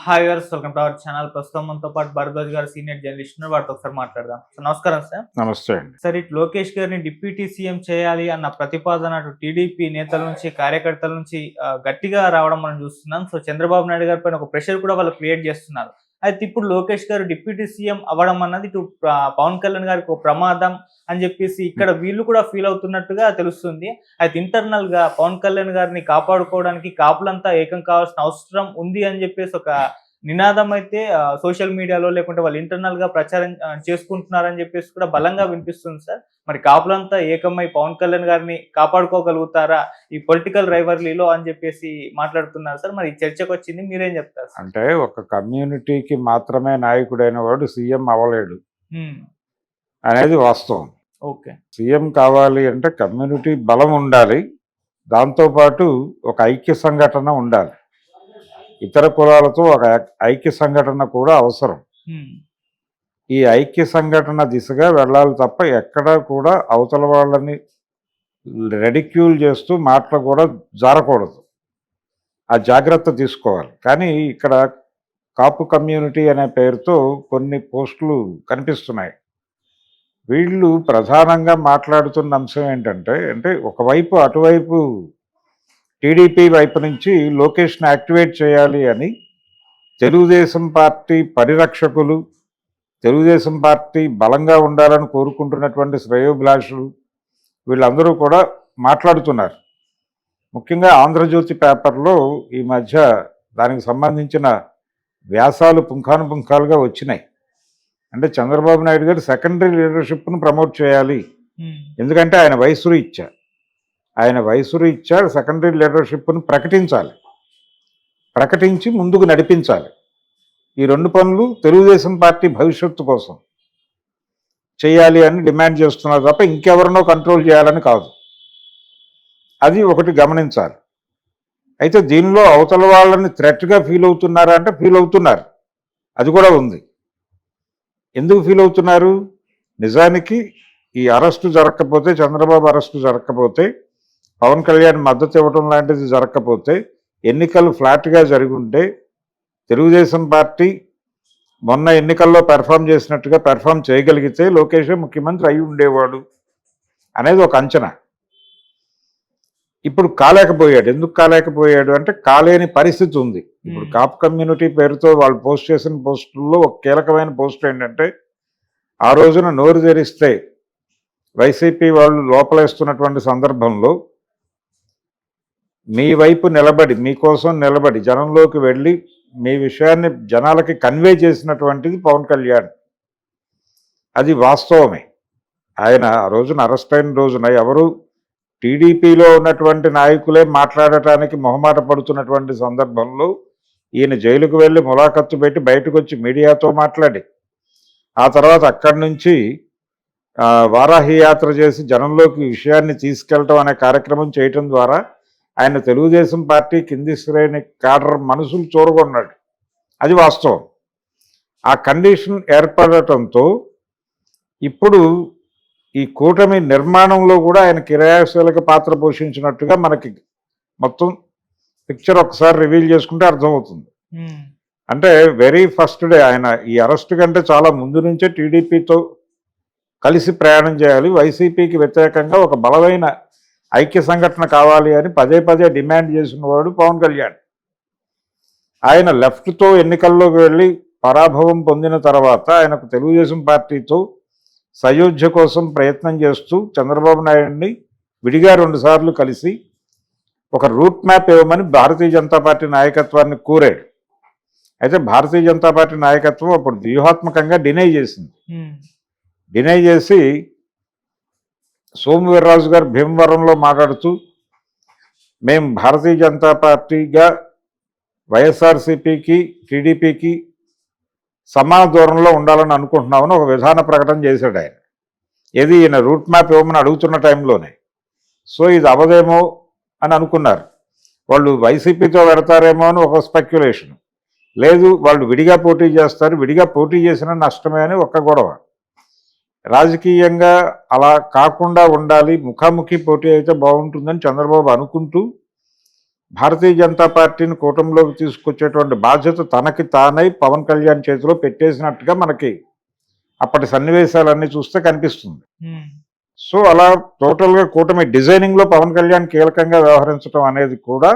Hi viewers, welcome to our channel. ప్రస్తుతం మనతో పాటు భరద్వాజ్ గారు సీనియర్ జర్నలిస్ట్ ఉన్నారు. వారితో ఒకసారి మాట్లాడదాం. నమస్కారం సార్. నమస్తే అండి. సార్, ఇటు లోకేష్ గారిని డిప్యూటీ సీఎం చేయాలి అన్న ప్రతిపాదన అటు టీడీపీ నేతల నుంచి, కార్యకర్తల నుంచి గట్టిగా రావడం మనం చూస్తున్నాం. సో చంద్రబాబు నాయుడు గారి పైన ఒక ప్రెషర్ కూడా వాళ్ళు క్రియేట్ చేస్తున్నారు. అయితే ఇప్పుడు లోకేష్ గారు డిప్యూటీ సీఎం అవ్వడం అన్నది ఇటు పవన్ కళ్యాణ్ గారికి ఒక ప్రమాదం అని చెప్పేసి ఇక్కడ వీళ్ళు కూడా ఫీల్ అవుతున్నట్టుగా తెలుస్తుంది. అయితే ఇంటర్నల్ గా పవన్ కళ్యాణ్ గారిని కాపాడుకోవడానికి కాపులంతా ఏకం కావాల్సిన అవసరం ఉంది అని చెప్పేసి ఒక నినాదం అయితే సోషల్ మీడియాలో లేకుంటే వాళ్ళు ఇంటర్నల్ గా ప్రచారం చేసుకుంటున్నారని చెప్పేసి కూడా బలంగా వినిపిస్తుంది సార్. మరి కాపులంతా ఏకమై పవన్ కళ్యాణ్ గారిని కాపాడుకోగలుగుతారా ఈ పొలిటికల్ రైవర్లీలో అని చెప్పేసి మాట్లాడుతున్నారు సార్. మరి చర్చకు వచ్చింది, మీరేం చెప్తారు? అంటే ఒక కమ్యూనిటీకి మాత్రమే నాయకుడైన వాడు సీఎం అవ్వలేడు అనేది వాస్తవం. ఓకే, సీఎం కావాలి అంటే కమ్యూనిటీ బలం ఉండాలి, దాంతోపాటు ఒక ఐక్య సంఘటన ఉండాలి. ఇతర కులాలతో ఒక ఐక్య సంఘటన కూడా అవసరం. ఈ ఐక్య సంఘటన దిశగా వెళ్ళాలి తప్ప ఎక్కడా కూడా అవతల వాళ్ళని రెడిక్యూల్ చేస్తూ మాటలు కూడా జారకూడదు. ఆ జాగ్రత్త తీసుకోవాలి. కానీ ఇక్కడ కాపు కమ్యూనిటీ అనే పేరుతో కొన్ని పోస్టులు కనిపిస్తున్నాయి. వీళ్ళు ప్రధానంగా మాట్లాడుతున్న అంశం ఏంటంటే ఒకవైపు అటువైపు టీడీపీ వైపు నుంచి లోకేష్ని యాక్టివేట్ చేయాలి అని తెలుగుదేశం పార్టీ పరిరక్షకులు, తెలుగుదేశం పార్టీ బలంగా ఉండాలని కోరుకుంటున్నటువంటి శ్రేయోభిలాషులు వీళ్ళందరూ కూడా మాట్లాడుతున్నారు. ముఖ్యంగా ఆంధ్రజ్యోతి పేపర్లో ఈ మధ్య దానికి సంబంధించిన వ్యాసాలు పుంఖానుపుంఖాలుగా వచ్చినాయి. అంటే చంద్రబాబు నాయుడు గారు సెకండరీ లీడర్షిప్ను ప్రమోట్ చేయాలి, ఎందుకంటే ఆయన వయసు ఇచ్చారు. సెకండరీ లీడర్షిప్ను ప్రకటించాలి, ప్రకటించి ముందుకు నడిపించాలి. ఈ రెండు పనులు తెలుగుదేశం పార్టీ భవిష్యత్తు కోసం చేయాలి అని డిమాండ్ చేస్తున్నారు తప్ప ఇంకెవరినో కంట్రోల్ చేయాలని కాదు. అది ఒకటి గమనించాలి. అయితే దీనిలో అవతల వాళ్ళని థ్రెట్గా ఫీల్ అవుతున్నారా అంటే ఫీల్ అవుతున్నారు, అది కూడా ఉంది. ఎందుకు ఫీల్ అవుతున్నారు? నిజానికి ఈ అరెస్టు జరగకపోతే, చంద్రబాబు అరెస్టు జరగకపోతే, పవన్ కళ్యాణ్ మద్దతు ఇవ్వడం లాంటిది జరగకపోతే, ఎన్నికలు ఫ్లాట్గా జరిగి ఉంటే తెలుగుదేశం పార్టీ మొన్న ఎన్నికల్లో పెర్ఫామ్ చేసినట్టుగా పెర్ఫామ్ చేయగలిగితే లోకేష్ ముఖ్యమంత్రి అయి ఉండేవాడు అనేది ఒక అంచనా. ఇప్పుడు కాలేకపోయాడు. ఎందుకు కాలేకపోయాడు అంటే కాలేని పరిస్థితి ఉంది. ఇప్పుడు కాపు కమ్యూనిటీ పేరుతో వాళ్ళు పోస్ట్ చేసిన పోస్టుల్లో ఒక కీలకమైన పోస్ట్ ఏంటంటే, ఆ రోజున నోరు తెరిస్తే వైసీపీ వాళ్ళు లోపలేస్తున్నటువంటి సందర్భంలో మీ వైపు నిలబడి, మీకోసం నిలబడి, జనంలోకి వెళ్ళి మీ విషయాన్ని జనాలకి కన్వే చేసినటువంటిది పవన్ కళ్యాణ్. అది వాస్తవమే. ఆయన ఆ రోజున అరెస్ట్ అయిన రోజున ఎవరు టీడీపీలో ఉన్నటువంటి నాయకులే మాట్లాడటానికి మొహమాట పడుతున్నటువంటి సందర్భంలో ఈయన జైలుకు వెళ్ళి ములాఖత్తు పెట్టి బయటకు వచ్చి మీడియాతో మాట్లాడి, ఆ తర్వాత అక్కడి నుంచి వారాహి యాత్ర చేసి జనంలోకి విషయాన్ని తీసుకెళ్ళటం అనే కార్యక్రమం చేయటం ద్వారా ఆయన తెలుగుదేశం పార్టీ కింది శ్రేణి కాడర్ మనసులు చూరగొన్నాడు. అది వాస్తవం. ఆ కండిషన్ ఏర్పడటంతో ఇప్పుడు ఈ కూటమి నిర్మాణంలో కూడా ఆయన క్రియాశీలక పాత్ర పోషించినట్టుగా మనకి మొత్తం పిక్చర్ ఒకసారి రివీల్ చేసుకుంటే అర్థమవుతుంది. అంటే వెరీ ఫస్ట్ డే ఆయన ఈ అరెస్ట్ కంటే చాలా ముందు నుంచే టీడీపీతో కలిసి ప్రయాణం చేయాలి, వైసీపీకి వ్యతిరేకంగా ఒక బలమైన ఐక్య సంఘటన కావాలి అని పదే పదే డిమాండ్ చేసినవాడు పవన్ కళ్యాణ్. ఆయన లెఫ్ట్తో ఎన్నికల్లోకి వెళ్ళి పరాభవం పొందిన తర్వాత ఆయనకు తెలుగుదేశం పార్టీతో సయోధ్య కోసం ప్రయత్నం చేస్తూ చంద్రబాబు నాయుడిని విడిగా 2 సార్లు కలిసి ఒక రూట్ మ్యాప్ ఇవ్వమని భారతీయ జనతా పార్టీ నాయకత్వాన్ని కోరాడు. అయితే భారతీయ జనతా పార్టీ నాయకత్వం అప్పుడు వ్యూహాత్మకంగా డినై చేసింది. డినై చేసి సోము వీర్రాజు గారు భీమవరంలో మాట్లాడుతూ, మేము భారతీయ జనతా పార్టీగా వైఎస్ఆర్సీపీకి టీడీపీకి సమాన దూరంలో ఉండాలని అనుకుంటున్నామని ఒక విధాన ప్రకటన చేశాడు ఆయన. ఏది ఈయన రూట్ మ్యాప్ ఇవ్వమని అడుగుతున్న టైంలోనే. సో ఇది అవదేమో అని అనుకున్నారు వాళ్ళు. వైసీపీతో పెడతారేమో అని ఒక స్పెక్యులేషన్. లేదు, వాళ్ళు విడిగా పోటీ చేస్తారు, విడిగా పోటీ చేసిన నష్టమే అని ఒక గొడవ. రాజకీయంగా అలా కాకుండా ఉండాలి, ముఖాముఖి పోటీ అయితే బాగుంటుందని చంద్రబాబు అనుకుంటూ భారతీయ జనతా పార్టీని కూటమిలోకి తీసుకొచ్చేటువంటి బాధ్యత తనకి తానై పవన్ కళ్యాణ్ చేతిలో పెట్టేసినట్టుగా మనకి అప్పటి సన్నివేశాలన్నీ చూస్తే కనిపిస్తుంది. సో అలా టోటల్గా కూటమి డిజైనింగ్లో పవన్ కళ్యాణ్ కీలకంగా వ్యవహరించడం అనేది కూడా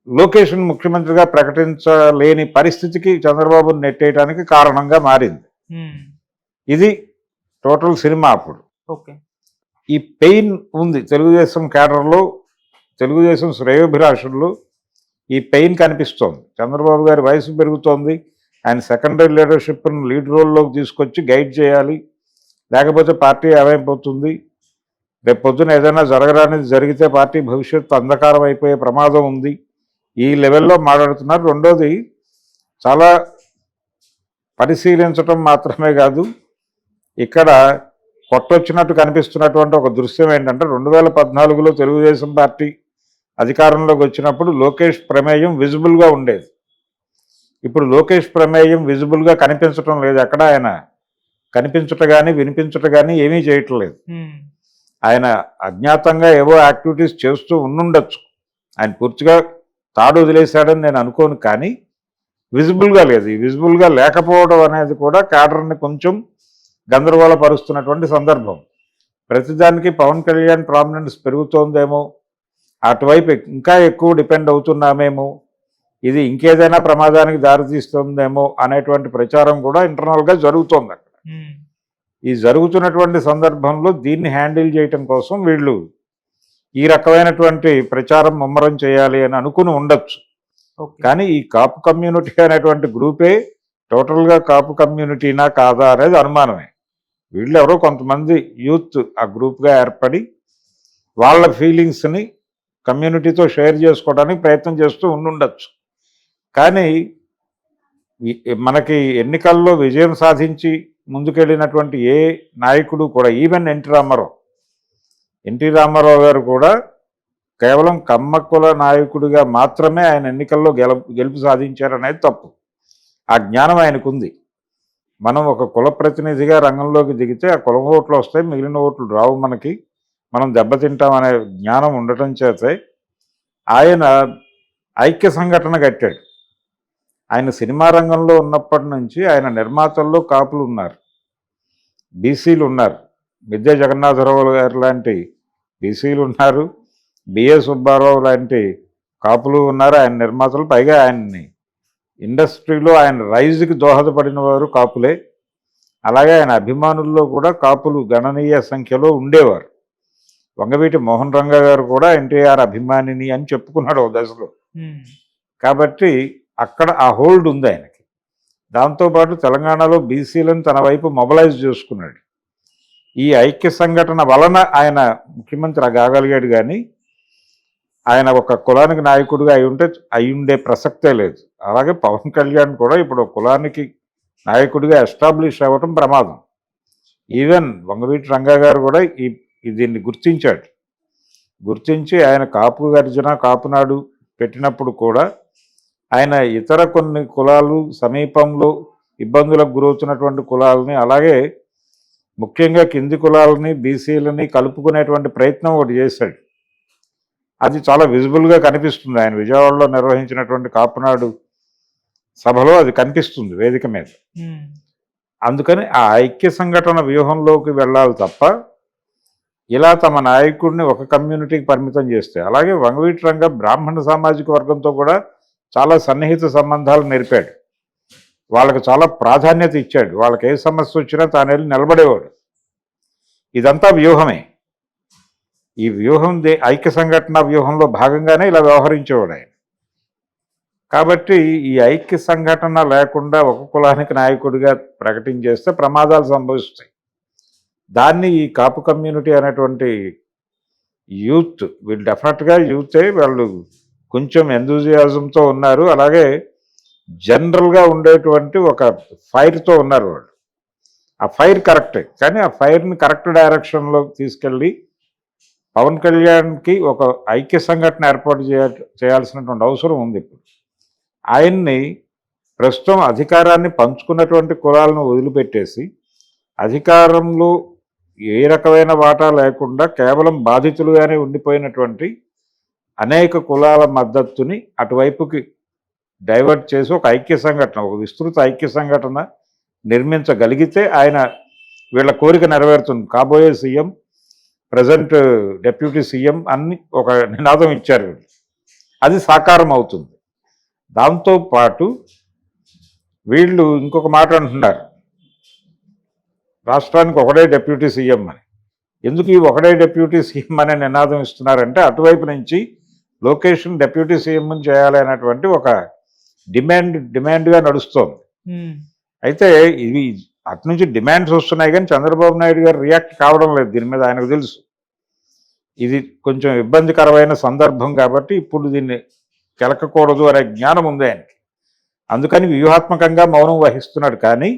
లోకేష్ను ముఖ్యమంత్రిగా ప్రకటించలేని పరిస్థితికి చంద్రబాబును నెట్టేయడానికి కారణంగా మారింది. ఇది టోటల్ సినిమా. అప్పుడు ఓకే, ఈ పెయిన్ ఉంది తెలుగుదేశం క్యాడర్లో, తెలుగుదేశం శ్రేయోభిలాషుల్లో ఈ పెయిన్ కనిపిస్తోంది. చంద్రబాబు గారి వయసు పెరుగుతోంది, ఆయన సెకండరీ లీడర్షిప్ను లీడ్ రోల్లోకి తీసుకొచ్చి గైడ్ చేయాలి, లేకపోతే పార్టీ ఏమైపోతుంది, రేపు పొద్దున ఏదైనా జరగరానిది జరిగితే పార్టీ భవిష్యత్తు అంధకారం అయిపోయే ప్రమాదం ఉంది, ఈ లెవెల్లో మాట్లాడుతున్నారు. రెండోది, చాలా పరిశీలించటం మాత్రమే కాదు, ఇక్కడ కొట్టొచ్చినట్టు కనిపిస్తున్నటువంటి ఒక దృశ్యం ఏంటంటే 2014లో తెలుగుదేశం పార్టీ అధికారంలోకి వచ్చినప్పుడు లోకేష్ ప్రమేయం విజిబుల్గా ఉండేది. ఇప్పుడు లోకేష్ ప్రమేయం విజిబుల్గా కనిపించటం లేదు. ఎక్కడ ఆయన కనిపించట కానీ వినిపించట కానీ ఏమీ చేయటం లేదు. ఆయన అజ్ఞాతంగా ఏవో యాక్టివిటీస్ చేస్తూ ఉండుండొచ్చు, ఆయన పూర్తిగా తాడు వదిలేశాడని నేను అనుకోను, కానీ విజిబుల్గా లేదు. ఈ విజిబుల్గా లేకపోవడం అనేది కూడా క్యాడర్ని కొంచెం గందరగోళపరుస్తున్నటువంటి సందర్భం. ప్రతిదానికి పవన్ కళ్యాణ్ ప్రామినెన్స్ పెరుగుతోందేమో, అటువైపు ఇంకా ఎక్కువ డిపెండ్ అవుతున్నామేమో, ఇది ఇంకేదైనా ప్రమాదానికి దారితీస్తుందేమో అనేటువంటి ప్రచారం కూడా ఇంటర్నల్గా జరుగుతోంది అక్కడ. ఈ జరుగుతున్నటువంటి సందర్భంలో దీన్ని హ్యాండిల్ చేయటం కోసం వీళ్ళు ఈ రకమైనటువంటి ప్రచారం ముమ్మరం చేయాలి అని అనుకుని ఉండొచ్చు. కానీ ఈ కాపు కమ్యూనిటీ అనేటువంటి గ్రూపే టోటల్గా కాపు కమ్యూనిటీనా కాదా అనేది అనుమానమే. వీళ్ళు ఎవరో కొంతమంది యూత్ ఆ గ్రూప్గా ఏర్పడి వాళ్ళ ఫీలింగ్స్ని కమ్యూనిటీతో షేర్ చేసుకోవడానికి ప్రయత్నం చేస్తూ ఉండుండొచ్చు. కానీ మనకి ఎన్నికల్లో విజయం సాధించి ముందుకెళ్ళినటువంటి ఏ నాయకుడు కూడా, ఈవెన్ ఎన్టీ రామారావు గారు కూడా కేవలం కమ్మకుల నాయకుడిగా మాత్రమే ఆయన ఎన్నికల్లో గెలుపు సాధించారనేది తప్పు. ఆ జ్ఞానం ఆయనకుంది. మనం ఒక కుల ప్రతినిధిగా రంగంలోకి దిగితే ఆ కులం ఓట్లు వస్తాయి, మిగిలిన ఓట్లు రావు, మనం దెబ్బతింటామనే జ్ఞానం ఉండటం చేతే ఆయన ఐక్య సంఘటన కట్టాడు. ఆయన సినిమా రంగంలో ఉన్నప్పటి నుంచి ఆయన నిర్మాతల్లో కాపులు ఉన్నారు, బీసీలు ఉన్నారు. మిద్దె జగన్నాథరావు గారు లాంటి బీసీలు ఉన్నారు, బిఏ సుబ్బారావు లాంటి కాపులు ఉన్నారు ఆయన నిర్మాతలు. పైగా ఆయన్ని ఇండస్ట్రీలో ఆయన రైజ్కి దోహదపడిన వారు కాపులే. అలాగే ఆయన అభిమానుల్లో కూడా కాపులు గణనీయ సంఖ్యలో ఉండేవారు. వంగవీటి మోహన్ రంగా గారు కూడా ఎన్టీఆర్ అభిమానిని అని చెప్పుకున్నాడు ఒక దశలో. కాబట్టి అక్కడ ఆ హోల్డ్ ఉంది ఆయనకి. దాంతోపాటు తెలంగాణలో బీసీలను తన వైపు మొబలైజ్ చేసుకున్నాడు. ఈ ఐక్య సంఘటన వలన ఆయన ముఖ్యమంత్రి కాగలిగాడు. కానీ ఆయన ఒక కులానికి నాయకుడిగా అయ్యుండే ప్రసక్తే లేదు. అలాగే పవన్ కళ్యాణ్ కూడా ఇప్పుడు కులానికి నాయకుడిగా ఎస్టాబ్లిష్ అవ్వటం ప్రమాదం. ఈవెన్ వంగవీటి రంగా గారు కూడా దీన్ని గుర్తించి ఆయన కాపు గర్జన కాపునాడు పెట్టినప్పుడు కూడా ఆయన ఇతర కొన్ని కులాలు సమీపంలో ఇబ్బందులకు గురవుతున్నటువంటి కులాలని, అలాగే ముఖ్యంగా కింది కులాలని బీసీలని కలుపుకునేటువంటి ప్రయత్నం ఒకటి చేశాడు. అది చాలా విజిబుల్గా కనిపిస్తుంది. ఆయన విజయవాడలో నిర్వహించినటువంటి కాపునాడు సభలో అది కనిపిస్తుంది వేదిక మీద. అందుకని ఆ ఐక్య సంఘటన వ్యూహంలోకి వెళ్ళాలి తప్ప ఇలా తమ నాయకుడిని ఒక కమ్యూనిటీకి పరిమితం చేస్తే. అలాగే వంగవీటి రంగ బ్రాహ్మణ సామాజిక వర్గంతో కూడా చాలా సన్నిహిత సంబంధాలు నేర్పాడు. వాళ్ళకి చాలా ప్రాధాన్యత ఇచ్చాడు. వాళ్ళకి ఏ సమస్య వచ్చినా తాను వెళ్ళి నిలబడేవాడు. ఇదంతా వ్యూహమే. ఈ వ్యూహం ఐక్య సంఘటన వ్యూహంలో భాగంగానే ఇలా వ్యవహరించేవాడు ఆయన. కాబట్టి ఈ ఐక్య సంఘటన లేకుండా ఒక కులానికి నాయకుడిగా ప్రకటించేస్తే ప్రమాదాలు సంభవిస్తాయి. దాన్ని ఈ కాపు కమ్యూనిటీ అనేటువంటి యూత్, వీళ్ళు డెఫినెట్గా యూతే, వాళ్ళు కొంచెం ఎంతూజియాజంతో ఉన్నారు. అలాగే జనరల్గా ఉండేటువంటి ఒక ఫైర్తో ఉన్నారు వాళ్ళు. ఆ ఫైర్ కరెక్టే, కానీ ఆ ఫైర్ని కరెక్ట్ డైరెక్షన్లో తీసుకెళ్ళి పవన్ కళ్యాణ్కి ఒక ఐక్య సంఘటన ఏర్పాటు చేయాల్సినటువంటి అవసరం ఉంది. ఇప్పుడు ఆయన్ని ప్రస్తుతం అధికారాన్ని పంచుకున్నటువంటి కులాలను వదిలిపెట్టేసి అధికారంలో ఏ రకమైన వాటా లేకుండా కేవలం బాధితులుగానే ఉండిపోయినటువంటి అనేక కులాల మద్దతుని అటువైపుకి డైవర్ట్ చేసి ఒక ఐక్య సంఘటన, ఒక విస్తృత ఐక్య సంఘటన నిర్మించగలిగితే ఆయన వీళ్ళ కోరిక నెరవేరుతుంది. కాబోయే సీఎం, ప్రజెంట్ డెప్యూటీ సీఎం అన్ని ఒక నినాదం ఇచ్చారు వీళ్ళు. అది సాకారం అవుతుంది. దాంతోపాటు వీళ్ళు ఇంకొక మాట అంటున్నారు, రాష్ట్రానికి ఒకడే డెప్యూటీ సీఎం అని. ఎందుకు ఈ ఒకడే డెప్యూటీ సీఎం అనే నినాదం ఇస్తున్నారంటే అటువైపు నుంచి లోకేష్ని డెప్యూటీ సీఎం చేయాలి అనేటువంటి ఒక డిమాండ్గా నడుస్తోంది. అయితే ఇవి అటు నుంచి డిమాండ్స్ వస్తున్నాయి కానీ చంద్రబాబు నాయుడు గారు రియాక్ట్ కావడం లేదు. దీని మీద ఆయనకు తెలుసు ఇది కొంచెం ఇబ్బందికరమైన సందర్భం కాబట్టి ఇప్పుడు దీన్ని కెలకకూడదు అనే జ్ఞానం ఉంది ఆయనకి. అందుకని వ్యూహాత్మకంగా మౌనం వహిస్తున్నాడు. కానీ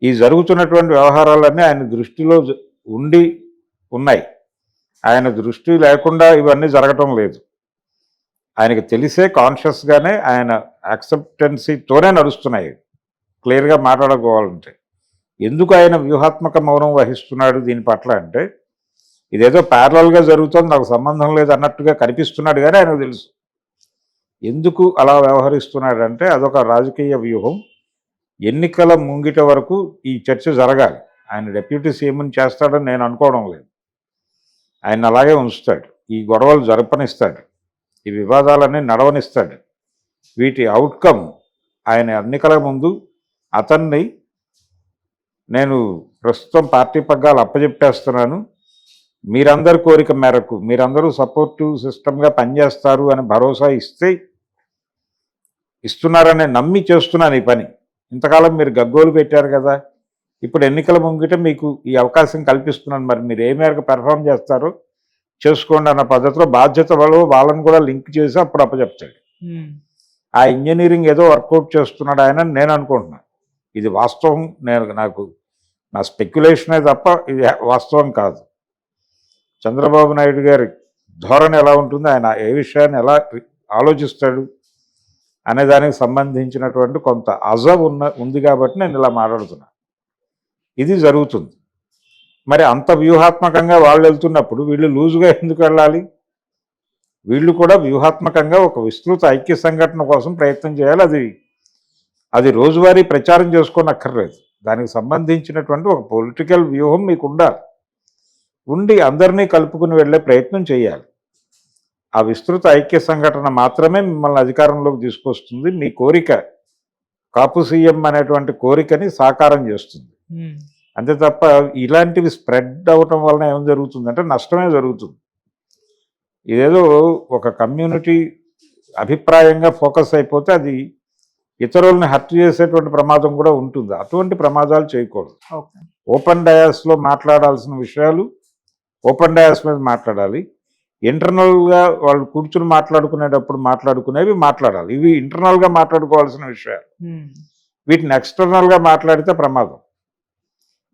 ఈ జరుగుతున్నటువంటి వ్యవహారాలన్నీ ఆయన దృష్టిలో ఉన్నాయి. ఆయన దృష్టి లేకుండా ఇవన్నీ జరగటం లేదు. ఆయనకు తెలిసే కాన్షియస్గానే ఆయన యాక్సెప్టెన్సీతోనే నడుస్తున్నాయి. క్లియర్గా మాట్లాడుకోవాలంటే ఎందుకు ఆయన వ్యూహాత్మక మౌనం వహిస్తున్నాడు దీని పట్ల అంటే, ఇదేదో ప్యారలల్గా జరుగుతుంది, నాకు సంబంధం లేదు అన్నట్టుగా కనిపిస్తున్నాడు. కానీ ఆయనకు తెలుసు ఎందుకు అలా వ్యవహరిస్తున్నాడంటే అదొక రాజకీయ వ్యూహం. ఎన్నికల ముంగిట వరకు ఈ చర్చ జరగాలి. ఆయన డెప్యూటీ సీఎంని చేస్తాడని నేను అనుకోవడం లేదు. ఆయన అలాగే ఉంచుతాడు, ఈ గొడవలు జరపనిస్తాడు, ఈ వివాదాలన్నీ నడవనిస్తాడు. వీటి అవుట్కమ్ ఆయన ఎన్నికల ముందు అతన్ని నేను ప్రస్తుతం పార్టీ పగ్గాలు అప్పచెప్పేస్తున్నాను, మీరందరి కోరిక మేరకు మీరందరూ సపోర్టివ్ సిస్టమ్గా పనిచేస్తారు అని భరోసా ఇస్తున్నారని నమ్మి చేస్తున్నాను ఈ పని. ఇంతకాలం మీరు గగ్గోలు పెట్టారు కదా, ఇప్పుడు ఎన్నికల ముంగిట మీకు ఈ అవకాశం కల్పిస్తున్నాను, మరి మీరు ఏ మేరకు పెర్ఫామ్ చేస్తారో చేసుకోండి అన్న పద్ధతిలో బాధ్యత వాళ్ళని కూడా లింక్ చేసి అప్పుడు అప్పచెప్తాడు. ఆ ఇంజనీరింగ్ ఏదో వర్కౌట్ చేస్తున్నాడు ఆయన నేను అనుకుంటున్నాను. ఇది వాస్తవం, నాకు నా స్పెక్యులేషనే తప్ప ఇది వాస్తవం కాదు. చంద్రబాబు నాయుడు గారి ధోరణి ఎలా ఉంటుంది, ఆయన ఏ విషయాన్ని ఎలా ఆలోచిస్తాడు అనే దానికి సంబంధించినటువంటి కొంత ఉంది కాబట్టి నేను ఇలా మాట్లాడుతున్నాను. ఇది జరుగుతుంది. మరి అంత వ్యూహాత్మకంగా వాళ్ళు వెళ్తున్నప్పుడు వీళ్ళు లూజుగా ఎందుకు వెళ్ళాలి? వీళ్ళు కూడా వ్యూహాత్మకంగా ఒక విస్తృత ఐక్య సంఘటన కోసం ప్రయత్నం చేయాలి. అది రోజువారీ ప్రచారం చేసుకోనక్కర్లేదు. దానికి సంబంధించినటువంటి ఒక పొలిటికల్ వ్యూహం మీకు ఉండి అందరినీ కలుపుకుని వెళ్ళే ప్రయత్నం చేయాలి. ఆ విస్తృత ఐక్య సంఘటన మాత్రమే మిమ్మల్ని అధికారంలోకి తీసుకొస్తుంది. మీ కోరిక కాపు సీఎం అనేటువంటి కోరికని సాకారం చేస్తుంది. అంతే తప్ప ఇలాంటివి స్ప్రెడ్ అవటం వలన ఏం జరుగుతుందంటే నష్టమే జరుగుతుంది. ఇదేదో ఒక కమ్యూనిటీ అభిప్రాయంగా ఫోకస్ అయిపోతే అది ఇతరులని హర్ట్ చేసేటువంటి ప్రమాదం కూడా ఉంటుంది. అటువంటి ప్రమాదాలు చేయకూడదు. ఓపెన్ డయాస్లో మాట్లాడాల్సిన విషయాలు ఓపెన్ డయాస్ మీద మాట్లాడాలి. ఇంటర్నల్గా వాళ్ళు కూర్చుని మాట్లాడుకునేటప్పుడు మాట్లాడుకునేవి మాట్లాడాలి. ఇవి ఇంటర్నల్గా మాట్లాడుకోవాల్సిన విషయాలు. వీటిని ఎక్స్టర్నల్గా మాట్లాడితే ప్రమాదం.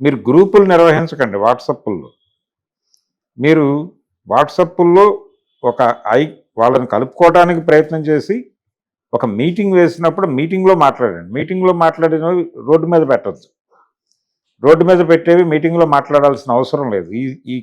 మీరు గ్రూపులు నిర్వహించకండి వాట్సాప్ల్లో. మీరు వాట్సాప్ల్లో వాళ్ళని కలుపుకోవడానికి ప్రయత్నం చేసి ఒక మీటింగ్ వేసినప్పుడు మీటింగ్లో మాట్లాడండి. మీటింగ్లో మాట్లాడినవి రోడ్డు మీద పెట్టద్దు. రోడ్డు మీద పెట్టేవి మీటింగ్లో మాట్లాడాల్సిన అవసరం లేదు. ఈ